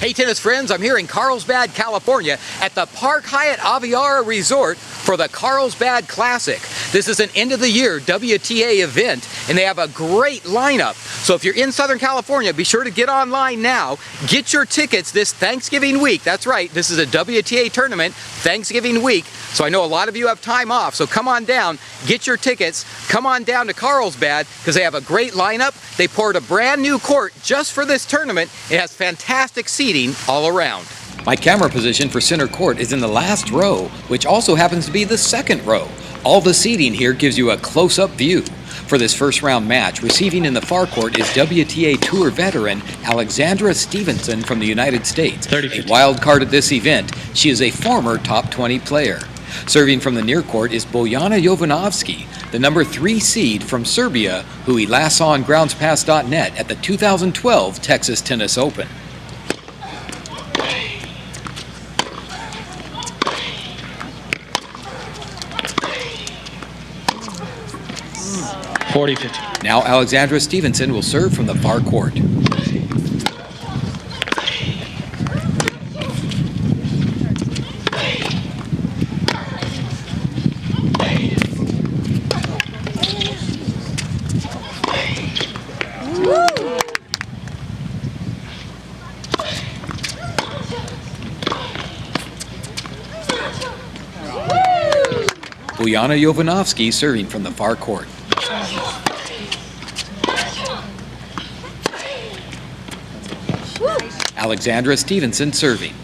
Hey tennis friends, I'm here in Carlsbad, California at the Park Hyatt Aviara Resort for the Carlsbad Classic. This is an end of the year WTA event and they have a great lineup. So if you're in Southern California, be sure to get online now. Get your tickets this Thanksgiving week. That's right, this is a WTA tournament Thanksgiving week. So I know a lot of you have time off, so come on down, get your tickets, come on down to Carlsbad because they have a great lineup. They poured a brand new court just for this tournament. It has fantastic seating all around. My camera position for center court is in the last row, which also happens to be the second row. All the seating here gives you a close-up view. For this first round match, receiving in the far court is WTA Tour veteran Alexandra Stevenson from the United States. A wild card at this event, she is a former top 20 player. Serving from the near court is Bojana Jovanovski, the number 3 seed from Serbia, who he last saw on groundspass.net at the 2012 Texas Tennis Open. Now Alexandra Stevenson will serve from the far court. Bojana Jovanovski serving from the far court. Alexandra Stevenson serving.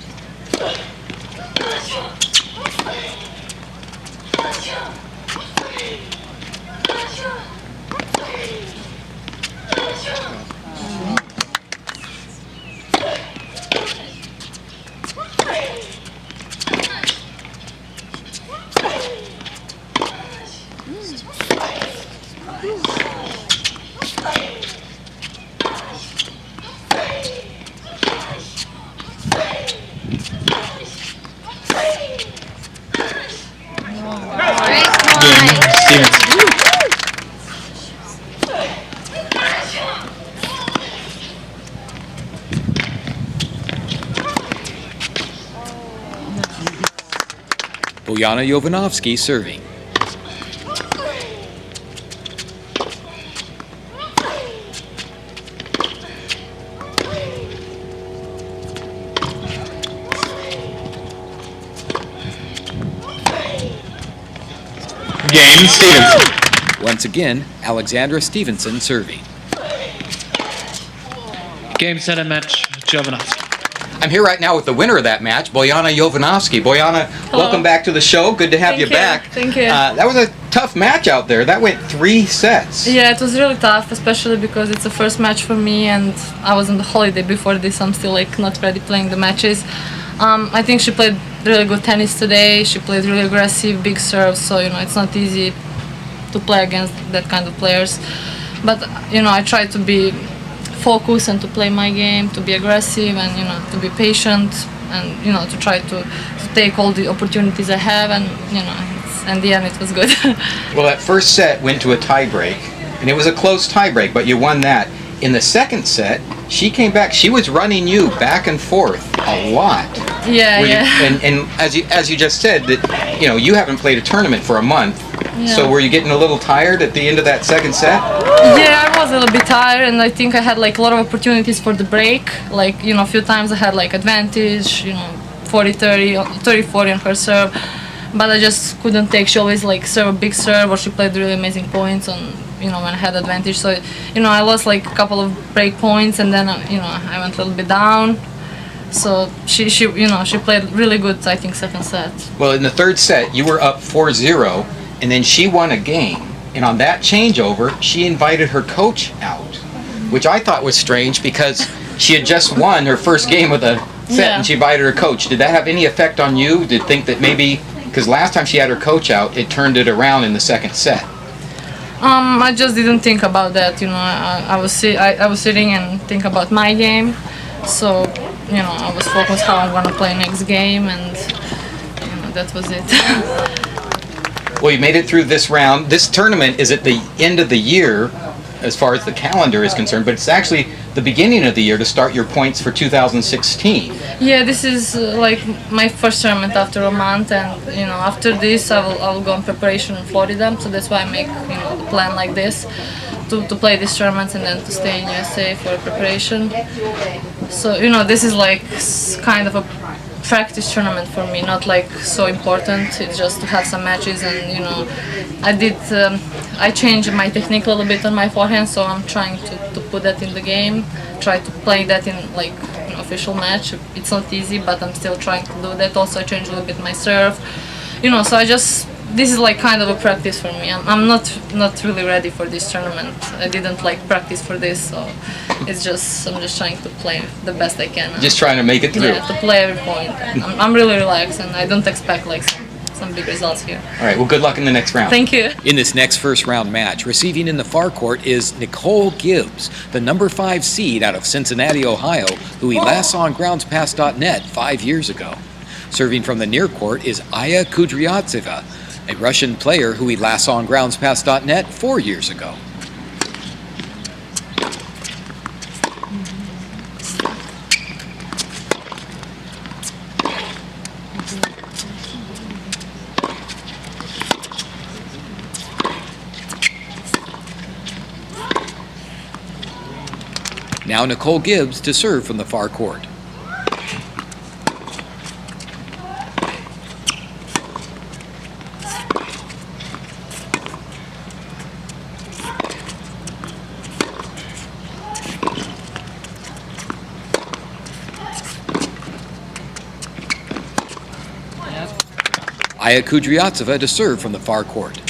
Bojana Jovanovski serving. Game, Stevenson. Once again, Alexandra Stevenson serving. Game, set, and match, Jovanovski. I'm here right now with the winner of that match, Bojana Jovanovski. Bojana, welcome back to the show. Good to have you back. Thank you. That was a tough match out there. That went 3 sets. Yeah, it was really tough, especially because it's the first match for me and I was on the holiday before this. I'm still not ready playing the matches. I think she played really good tennis today. She played really aggressive, big serves, so it's not easy to play against that kind of players. But I try to be focused and to play my game, to be aggressive and to be patient and to try to take all the opportunities I have and in the end it was good. Well, that first set went to a tiebreak and it was a close tiebreak, but you won that. In the second set, she came back. She was running you back and forth a lot. Yeah, yeah. And as you just said, that you haven't played a tournament for a month. Yeah. So were you getting a little tired at the end of that second set? Yeah, I was a little bit tired, and I think I had a lot of opportunities for the break. A few times I had advantage, 40-30, 30-40 on her serve, but I just couldn't take. She always serve a big serve, or she played really amazing points on when I had advantage. So I lost a couple of break points, and then I went a little bit down. So she played really good, I think, second set. Well, in the third set, you were up 4-0, and then she won a game. And on that changeover, she invited her coach out, which I thought was strange because she had just won her first game of the set, and she invited her coach. Did that have any effect on you? Did you think that maybe, because last time she had her coach out, it turned it around in the second set? I just didn't think about that. I was sitting and think about my game, so I was focused how I'm gonna play next game, and that was it. Well, you made it through this round. This tournament is at the end of the year. as far as the calendar is concerned, but it's actually the beginning of the year to start your points for 2016. Yeah, this is like my first tournament after a month, and after this I will go on preparation in Florida. So that's why I make the plan like this to play these tournaments and then to stay in USA for preparation. So this is like kind of a practice tournament for me, not like so important. It's just to have some matches, and I changed my technique a little bit on my forehand, so I'm trying to put that in the game, try to play that in like official match. It's not easy, but I'm still trying to do that. Also I changed a little bit my serve, so this is like kind of a practice for me. I'm not really ready for this tournament. I didn't like practice for this, so I'm just trying to play the best I can. Just trying to make it through. Yeah, to play every point. I'm really relaxed, and I don't expect like some big results here. All right, well, good luck in the next round. Thank you. In this next first round match, receiving in the far court is Nicole Gibbs, the number 5 seed out of Cincinnati, Ohio, who he last saw on groundspass.net 5 years ago. Serving from the near court is Aya Kudryavtseva, a Russian player who he last saw on groundspass.net 4 years ago. Now Nicole Gibbs to serve from the far court. Aya Kudryavtseva to serve from the far court.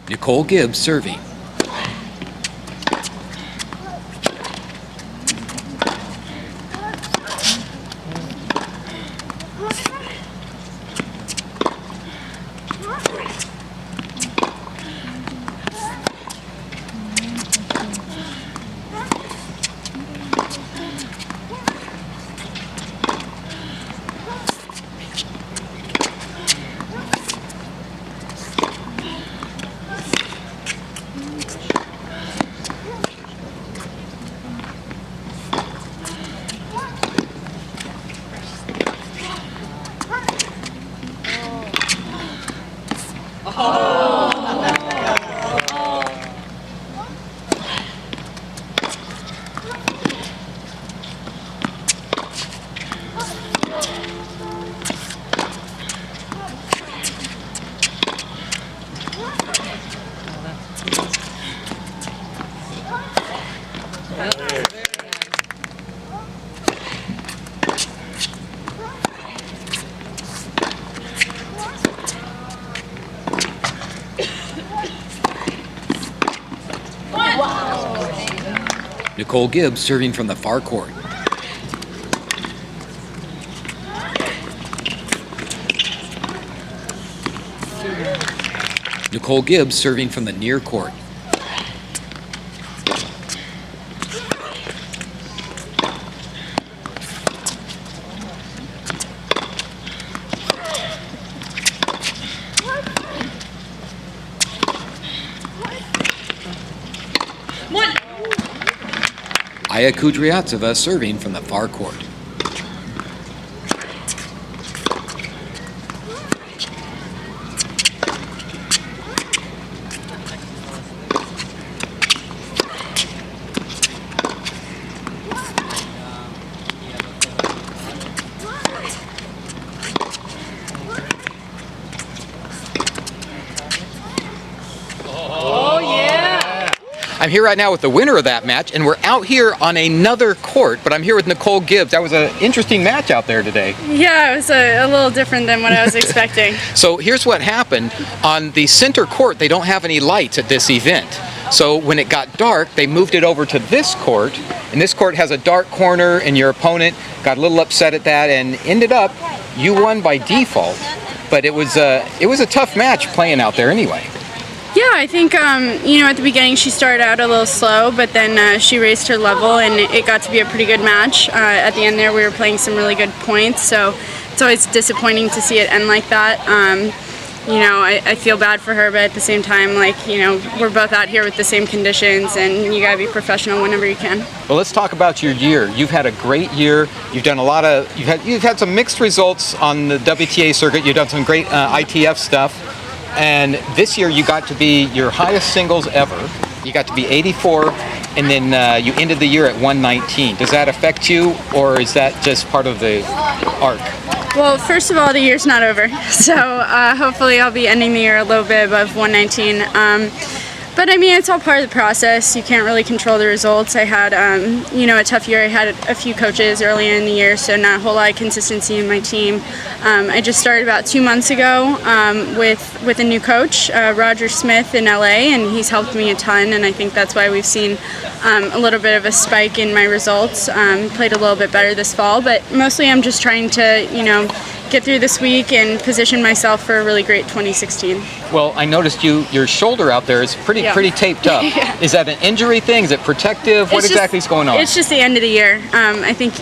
Nicole Gibbs serving. Nicole Gibbs serving from the far court. Nicole Gibbs serving from the near court. Aya Kudryavtseva serving from the far court. I'm here right now with the winner of that match, and we're out here on another court, but I'm here with Nicole Gibbs. That was an interesting match out there today. Yeah, it was a little different than what I was expecting. So here's what happened. On the center court, they don't have any lights at this event. So when it got dark, they moved it over to this court, And this court has a dark corner, and your opponent got a little upset at that and ended up, you won by default. But it was a tough match playing out there anyway. Yeah, I think, at the beginning she started out a little slow, but then she raised her level and it got to be a pretty good match. At the end there we were playing some really good points, so it's always disappointing to see it end like that. I feel bad for her, but at the same time, we're both out here with the same conditions, and you gotta be professional whenever you can. Well, let's talk about your year. You've had a great year. You've done you've had some mixed results on the WTA circuit. You've done some great ITF stuff, and this year you got to be your highest singles ever. You got to be 84, and then you ended the year at 119. Does that affect you, or is that just part of the arc? Well, first of all, the year's not over, so hopefully I'll be ending the year a little bit above 119. But I mean, it's all part of the process. You can't really control the results. I had, a tough year. I had a few coaches earlier in the year, so not a whole lot of consistency in my team. I just started about 2 months ago with a new coach, Roger Smith in LA, and he's helped me a ton, and I think that's why we've seen a little bit of a spike in my results. Played a little bit better this fall, but mostly I'm just trying to, get through this week and position myself for a really great 2016. Well, I noticed your shoulder out there is pretty taped up. Yeah. Is that an injury thing? Is it protective? What exactly is going on? It's just the end of the year. I think,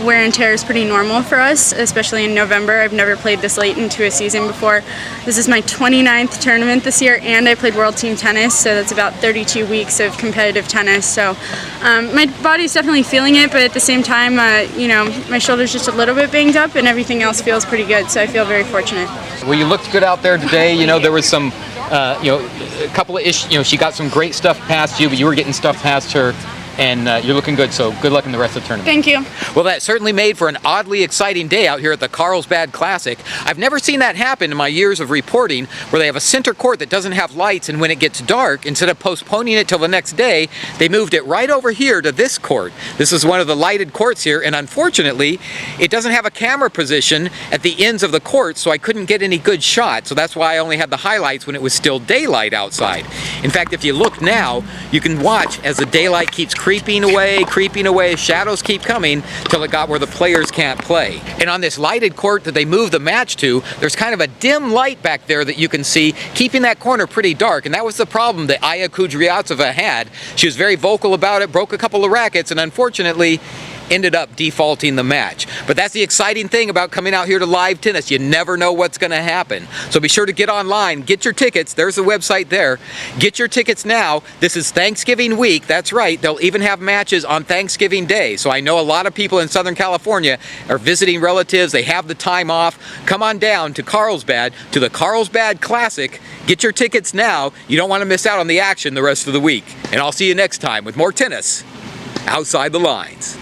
wear and tear is pretty normal for us, especially in November. I've never played this late into a season before. This is my 29th tournament this year, and I played World Team Tennis, so that's about 32 weeks of competitive tennis. So my body's definitely feeling it, but at the same time, my shoulder's just a little bit banged up, and everything else feels pretty good, so I feel very fortunate. Well, you looked good out there today. There was some, a couple of issues. She got some great stuff past you, but you were getting stuff past her, and you're looking good, so good luck in the rest of the tournament. Thank you. Well, that certainly made for an oddly exciting day out here at the Carlsbad Classic. I've never seen that happen in my years of reporting, where they have a center court that doesn't have lights, and when it gets dark, instead of postponing it till the next day, they moved it right over here to this court. This is one of the lighted courts here, and unfortunately, it doesn't have a camera position at the ends of the court, so I couldn't get any good shots, so that's why I only had the highlights when it was still daylight outside. In fact, if you look now, you can watch as the daylight keeps creeping away, shadows keep coming till it got where the players can't play. And on this lighted court that they moved the match to, there's kind of a dim light back there that you can see, keeping that corner pretty dark, and that was the problem that Aya Kudryavtseva had. She was very vocal about it, broke a couple of rackets, and unfortunately ended up defaulting the match. But that's the exciting thing about coming out here to live tennis. You never know what's going to happen. So be sure to get online, get your tickets. There's the website there. Get your tickets now. This is Thanksgiving week. That's right. They'll even have matches on Thanksgiving Day. So I know a lot of people in Southern California are visiting relatives. They have the time off. Come on down to Carlsbad, to the Carlsbad Classic. Get your tickets now. You don't want to miss out on the action the rest of the week. And I'll see you next time with more tennis outside the lines.